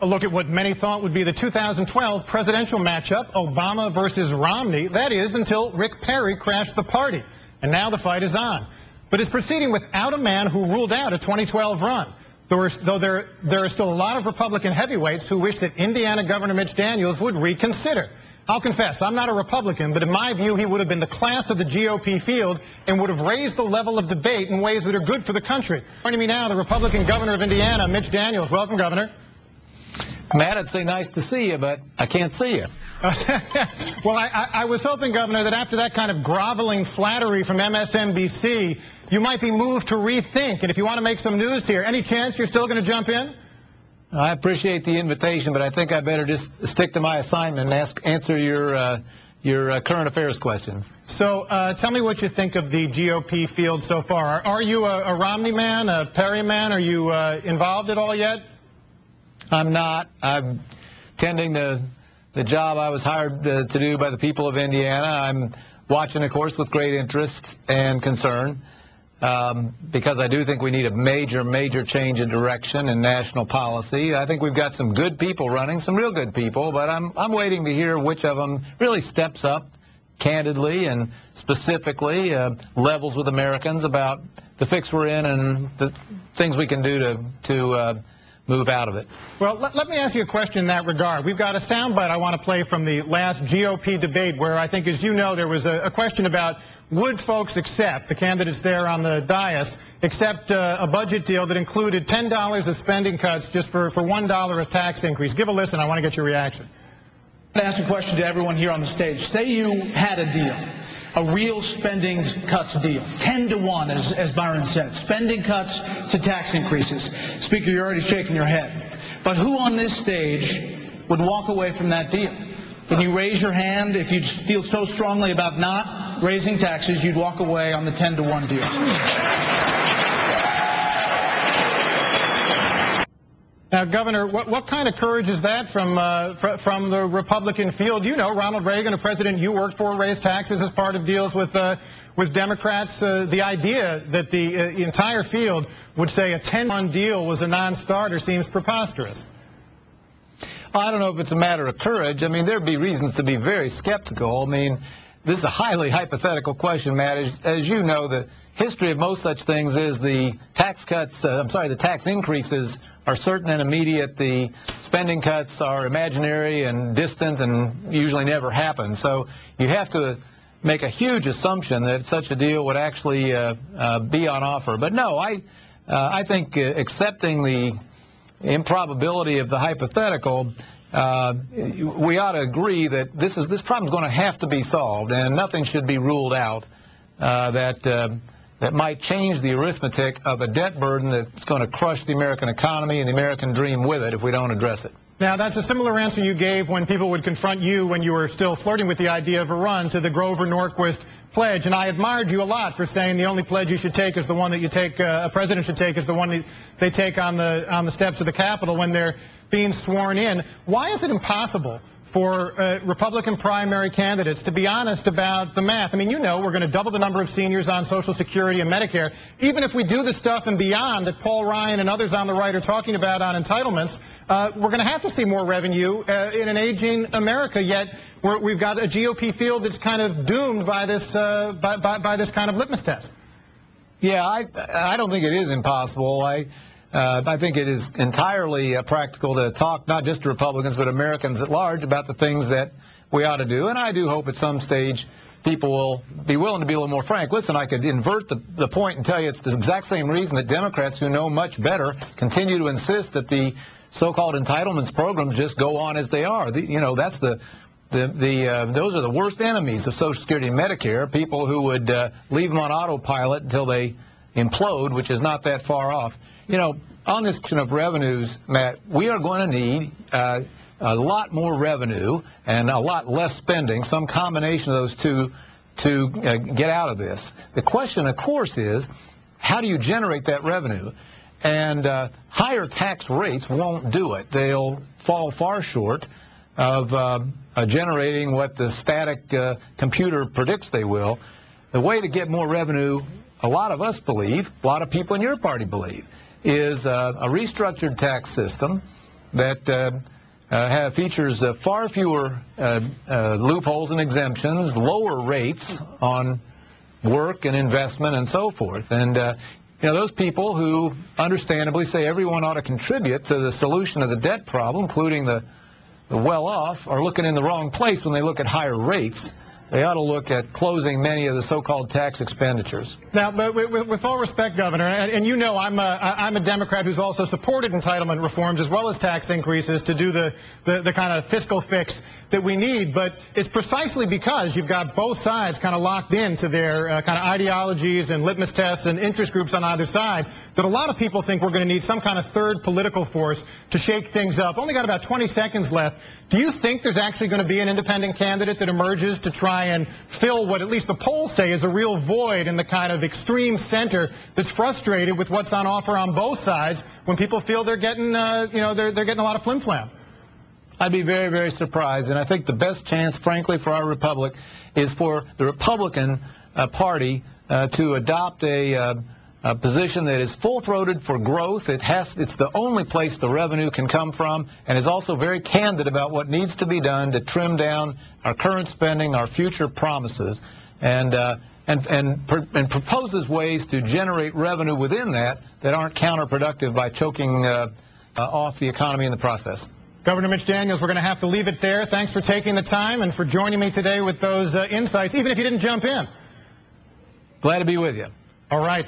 A look at what many thought would be the 2012 presidential matchup, Obama versus Romney. That is, until Rick Perry crashed the party. And now the fight is on. But it's proceeding without a man who ruled out a 2012 run. Though there are still a lot of Republican heavyweights who wish that Indiana Governor Mitch Daniels would reconsider. I'll confess, I'm not a Republican, but in my view, he would have been the class of the GOP field and would have raised the level of debate in ways that are good for the country. Joining me now, the Republican governor of Indiana, Mitch Daniels. Welcome, Governor. Matt, I'd say nice to see you, but I can't see you. Well, I was hoping, Governor, that after that kind of groveling flattery from MSNBC, you might be moved to rethink. And if you want to make some news here, any chance you're still going to jump in? I appreciate the invitation, but I think I better just stick to my assignment and answer your current affairs questions. So tell me what you think of the GOP field so far. Are you a Romney man, a Perry man? Are you involved at all yet? I'm not. I'm tending the job I was hired to do by the people of Indiana. I'm watching, of course, with great interest and concern because I do think we need a major change of direction in national policy. I think we've got some good people running, some real good people, but I'm waiting to hear which of them really steps up candidly and specifically levels with Americans about the fix we're in and the things we can do to move out of it. Well, let me ask you a question in that regard. We've got a soundbite I want to play from the last GOP debate where I think, as you know, there was a question about would folks accept, the candidates there on the dais, accept a budget deal that included $10 of spending cuts just for $1 of tax increase. Give a listen. I want to get your reaction. I'm going to ask a question to everyone here on the stage. Say you had a deal, a real spending cuts deal, 10-to-1, as Byron said, spending cuts to tax increases. Speaker, you're already shaking your head. But who on this stage would walk away from that deal? When you raise your hand, if you feel so strongly about not raising taxes, you'd walk away on the 10-to-1 deal. Now, Governor, what kind of courage is that from the Republican field? You know, Ronald Reagan, a president you worked for, raised taxes as part of deals with Democrats. The idea that the entire field would say a 10-to-1 deal was a non-starter seems preposterous. I don't know if it's a matter of courage. I mean, there'd be reasons to be very skeptical. I mean, this is a highly hypothetical question, Matt. As you know, the history of most such things is the tax cuts, the tax increases are certain and immediate. The spending cuts are imaginary and distant and usually never happen. So you have to make a huge assumption that such a deal would actually be on offer. But no, I think accepting the improbability of the hypothetical, we ought to agree that this problem is going to have to be solved, and nothing should be ruled out that might change the arithmetic of a debt burden that's going to crush the American economy and the American dream with it if we don't address it. Now, that's a similar answer you gave when people would confront you when you were still flirting with the idea of a run to the Grover-Norquist pledge, and I admired you a lot for saying the only pledge you should take is the one that you take, a president should take is the one that they take on the steps of the Capitol when they're being sworn in. Why is it impossible for Republican primary candidates to be honest about the math? I mean, you know, we're going to double the number of seniors on Social Security and Medicare. Even if we do the stuff and beyond that Paul Ryan and others on the right are talking about on entitlements, we're going to have to see more revenue in an aging America, yet we've got a GOP field that's kind of doomed by this by this kind of litmus test. Yeah, I don't think it is impossible. I think it is entirely practical to talk not just to Republicans but Americans at large about the things that we ought to do. And I do hope at some stage people will be willing to be a little more frank. Listen, I could invert the point and tell you it's the exact same reason that Democrats who know much better continue to insist that the so-called entitlements programs just go on as they are. That's those are the worst enemies of Social Security and Medicare, people who would leave them on autopilot until they implode, which is not that far off. You know, on this question of revenues, Matt, we are going to need a lot more revenue and a lot less spending, some combination of those two, to get out of this. The question, of course, is how do you generate that revenue? And higher tax rates won't do it. They'll fall far short of generating what the static computer predicts they will. The way to get more revenue, a lot of us believe, a lot of people in your party believe, is a restructured tax system that features far fewer loopholes and exemptions, lower rates on work and investment and so forth. And those people who understandably say everyone ought to contribute to the solution of the debt problem, including the well-off, are looking in the wrong place when they look at higher rates. They ought to look at closing many of the so-called tax expenditures. Now, but with all respect, Governor, and you know I'm a Democrat who's also supported entitlement reforms as well as tax increases to do the kind of fiscal fix that we need, but it's precisely because you've got both sides kind of locked into their kind of ideologies and litmus tests and interest groups on either side that a lot of people think we're going to need some kind of third political force to shake things up. Only got about 20 seconds left. Do you think there's actually going to be an independent candidate that emerges to try and fill what at least the polls say is a real void in the kind of extreme center that's frustrated with what's on offer on both sides when people feel they're getting, they're getting a lot of flim-flam? I'd be very, very surprised, and I think the best chance, frankly, for our republic is for the Republican Party to adopt a position that is full-throated for growth. It's the only place the revenue can come from, and is also very candid about what needs to be done to trim down our current spending, our future promises, and proposes ways to generate revenue within that aren't counterproductive by choking off the economy in the process. Governor Mitch Daniels, we're going to have to leave it there. Thanks for taking the time and for joining me today with those insights, even if you didn't jump in. Glad to be with you. All right.